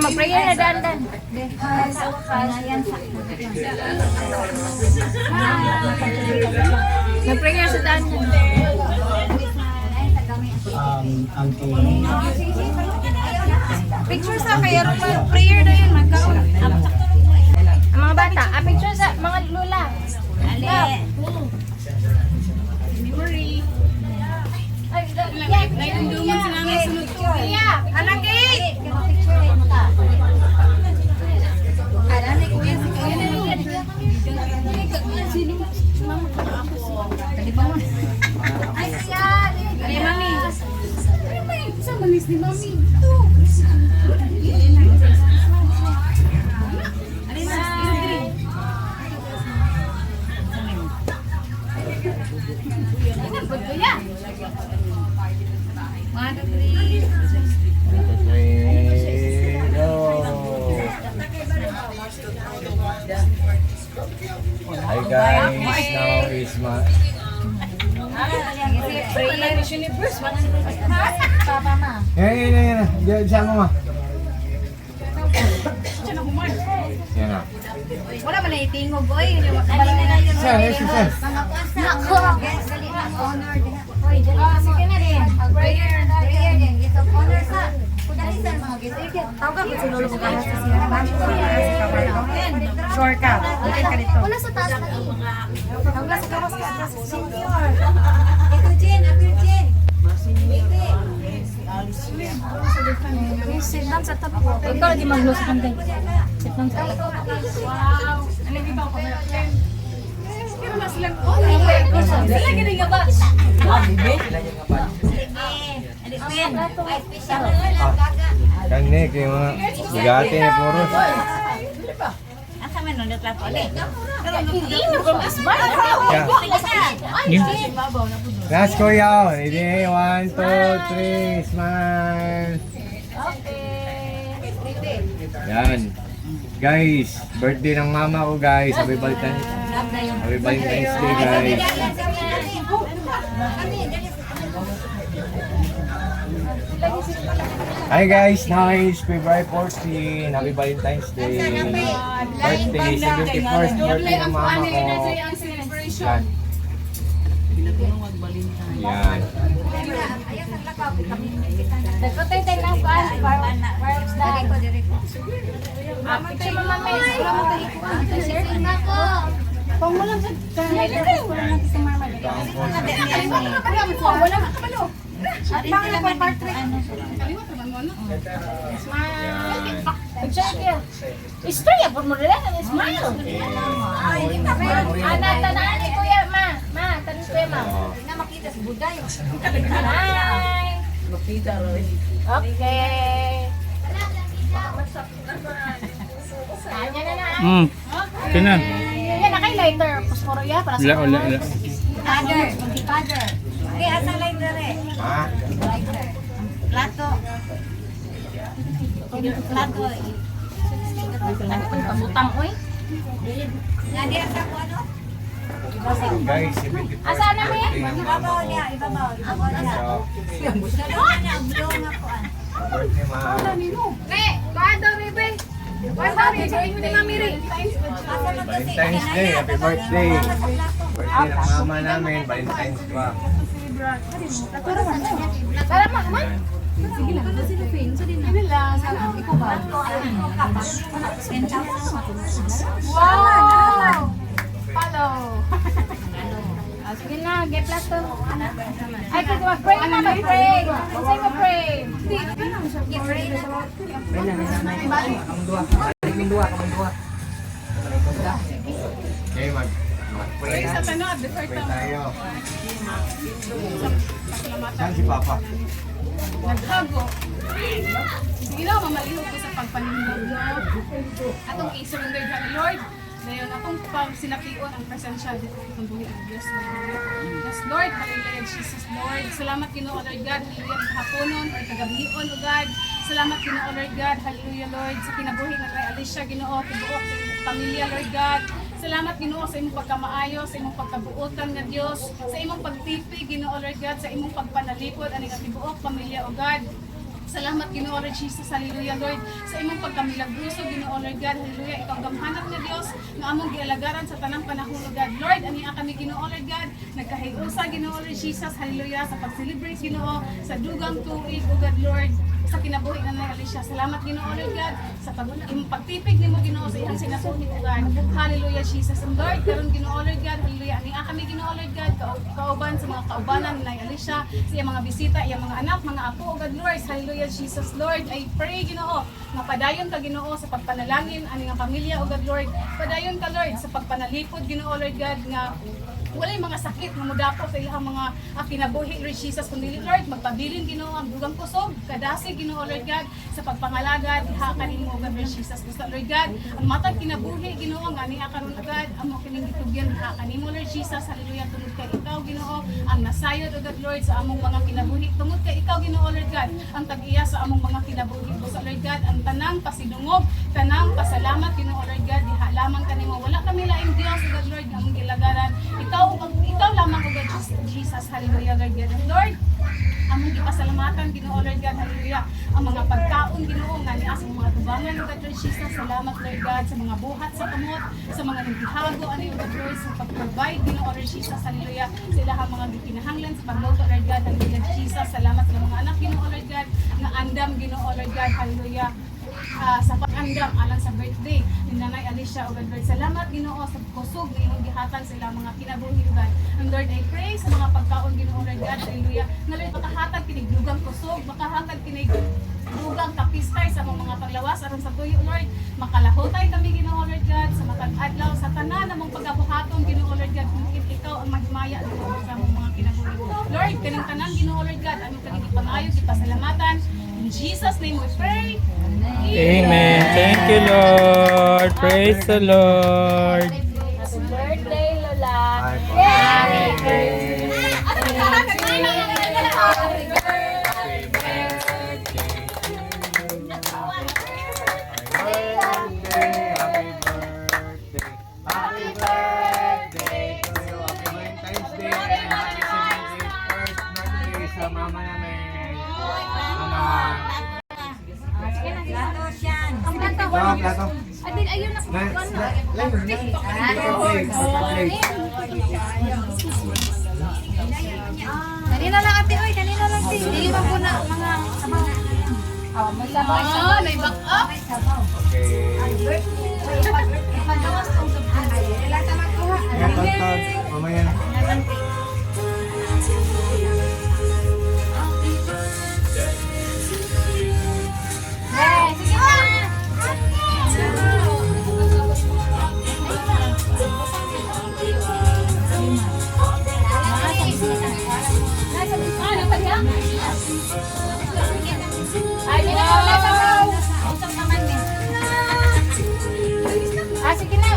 Mag-prayer na dandan. Mag-prayer sa dandan. Picture sa kaya prayer na yun. Magkaroon. Ang mga bata. Picture sa mga lula. Ale. Memory. Nainunduman sa namin sunod ko. Anak eh! Anak ko yan si Kaya. Ay siya! Ay mami! Ay may isang manis ni mami. Ito! Hi guys, now is my Universe, Papa ma. Yan. Diyan sama ma. Yan na. Wala man na itingog, oy. Dali na yun. Sir. Mga kuasa. Nako. Dali na honor. Oy, dali. Sige na rin. Prayer din. Gift of honor sa. Kudali sa mga gift. Tawag ko si Lolo ko kahit sa siya. Sure ka. Okay ka dito. Wala sa taas na. Wala sa kawas ka. Senior. Ito Jen. Sit down sa tabi. Ikaw lagi mag-glow sa kanday. Sit down sa tabi. Wow! Ano dito ako na? Pero na silang sila gini nga ba? Kani, kayo mga bugati ni Puros. Asa man nung natlapo ulit? Hindi na from the smart. Last ko yaw. Ready? 1, 2, 3. Smile. Yan. Guys, birthday ng mama ko guys. Happy Valentine's Day guys. Hi guys, now is February 14. Happy Valentine's Day. Birthday, 71st birthday ng mama ko. Yan. Yan. Nagpatay tayo lang pa. Fireworks dahil ko dirito. Picture mo mami. Wala mo tayo ikuan. Share na ko. Pang mo lang sa highlight ko lang natin sa mama. Wala ka kabalo. Pang lang pa part 3. Kaliwat naman mo, no? Smile. Picture kayo. Istorya po mo rin ang smile. Tanaan ni Kuya, ma. Ma, tanong Kuya, ma. Hindi na makita sa buday. Hi. Okay. Kanya na. Kena. Yan, naka-lighter. Pusporo ya, para sa Wala. Father. Okay, asang lighter eh. Ha? Lighter. Plato. Plato eh. Pabutang, oy. Nadi, asa ko ano? Guys, 71st Asa na mo yan? birthday ng mama ko. Ibabaw. Birthday mama. Re, kaado, Rebe. Valentine's Valentine's Day, happy birthday. Birthday ng mama namin, Valentine's pa. Tara, man. Sige lang. Ano sila, Finn? Sa din nila. Ikaw ba? Wow! Follow. Sige na, get plato. Ay, kasi mag-pray na, mag-pray. Sa'yo mag-pray. Get pray na. Okay, mag-pray na. Pray tayo. Saan si Papa? Naghago. Sige na, mamalihog ko sa pagpaninog mo. Atong i-surrender ka ni Lord. Ngayon, akong sinapion ang presensya dito itong buhay ng Diyos. Yes, Lord, hallelujah, Jesus, Lord. Salamat, Ginoo, Lord God, hallelujah, kahaponon or kagabion, O God. Salamat, Ginoo, Lord God, hallelujah, Lord, sa kinabuhi ng kay Alicia, Ginoo, tibuok sa pamilya, Lord God. Salamat Ginoo sa imong pagkamaayo, sa imong pagkabuotan nga Dios, sa imong pagtipi Ginoo Lord God, sa imong pagpanalipod ani nga tibuok pamilya o God. Salamat Ginoo Lord Jesus, hallelujah Lord. Sa imong pagkamilagroso Ginoo Lord God, hallelujah. Ikaw gamhanan nga Dios nga among gialagaran sa tanang panahon o God. Lord, ani kami Ginoo Lord God, nagkahiusa Ginoo Lord Jesus, hallelujah, sa pag-celebrate Ginoo sa dugang tuig o God Lord, sa kinabuhi na ni Alicia. Salamat Ginoo Lord God sa imong pagtipig nimo Ginoo sa iyang sinasulit o God. Hallelujah Jesus. And Lord, karon Ginoo Lord God, hallelujah. Ani kami Ginoo Lord God, kauban sa mga kaubanan ni Alicia, sa iyang mga bisita, iyang mga anak, mga apo o God Lord. Hallelujah Jesus Lord. I pray Ginoo nga padayon ka Ginoo sa pagpanalangin ani nga pamilya o God Lord. Padayon ka Lord sa pagpanalipod Ginoo Lord God nga walay mga sakit nga modapo sa ilang mga kinabuhi Lord Jesus, kundi Lord magpabilin Ginoo ang dugang kusog kadasi Ginoo Lord God sa pagpangalagad diha kanimo God Lord Jesus. Gusto Lord God ang matag kinabuhi Ginoo nga niya karon God amo kining gitugyan diha kanimo Lord Jesus, hallelujah. Tungod kay ikaw Ginoo ang nasayod o God Lord sa among mga kinabuhi, tungod kay ikaw Ginoo Lord God ang tag-iya sa among mga kinabuhi. Gusto Lord God ang tanang pasidungog, tanang pasalamat Ginoo Lord God diha lamang kanimo, wala kami laing Dios o God Lord nga among gilagaran. Ikaw lamang o God Jesus, hallelujah Lord God. And Lord, among gipasalamatan Ginoo Lord God, hallelujah, ang mga pagkaon Ginoo nga niya sa mga tubangan o God Lord Jesus. Salamat Lord God sa mga buhat sa kamot, sa mga naghihago ani o God Lord sa pag-provide Ginoo Lord Jesus, hallelujah, sa ilahang mga gikinahanglan sa pagluto Lord God, hallelujah Jesus. Salamat sa mga anak Ginoo Lord God nga andam Ginoo Lord God, hallelujah, sa pag-andam alang sa birthday ni Nanay Alicia o God Lord. Salamat Ginoo sa kusog na imong gihatag sa ilang mga kinabuhi o God. And Lord, I pray sa mga pagkaon Ginoo Lord God, hallelujah, nga Lord makahatag kinig dugang kusog, makahatag kinig dugang kapistay sa mga paglawas aron sa tuyo Lord. Makalahotay kami Ginoo Lord God sa matag adlaw sa tanan namong pagabuhaton Ginoo Lord God, kung ikaw ang mahimaya Ginoo sa among mga kinabuhi. Lord, kaning tanan Ginoo Lord God, among kanang ipangayo gipasalamatan. In Jesus name we pray. Amen. Thank you, Lord. Praise the Lord. Happy birthday, Lola. Happy birthday. Happy birthday to you. Happy Valentine's Day and happy 71st birthday sa mama namin. Mama. Plato. Adin, ayun na. Kanina lang ate, oy, kanina lang ate. Hindi pa po na mga sabaw. Oh, may sabaw. Oh, may back up. Okay. Pagawas kong sabaw. Wala ka magkuha. Yan, tag. Mamaya na. Sige na. Ay, wala sabaw. Usap naman din. Sige na.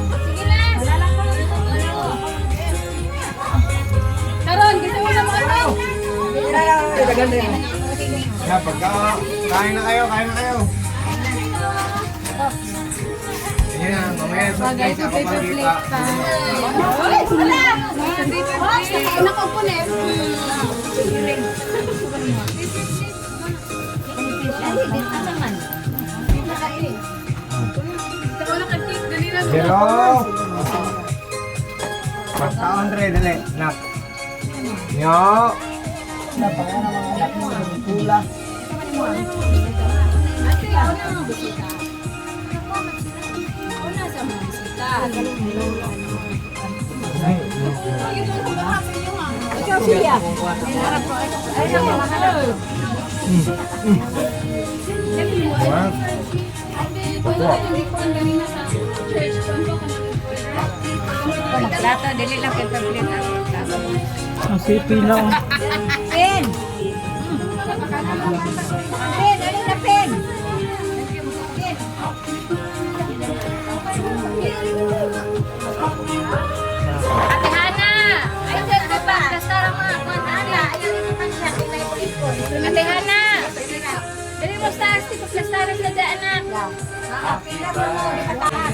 Sige na. Wala lang ko. Karon, gusto mo na mo ano? Yan, pagka kain na kayo, kain na kayo. Yan, mamaya surprise ako pagkita. Wala. Anak ko po na. Ikaw na ka-cake, dali na. Zero. Basta Andre, dali. Nak. Nyo. Plato, dili lang kay paglit ang plato. Ang sipi lang. Pen! Pen! Ano na pen? Ate Hana! Ay, dyan ka ba? Kasara mo ako, Hana. Ayun naman siya. Ate Hana! Dali mo sa asti, pagkasara sa daan anak. Pila mo mo, di ka taas.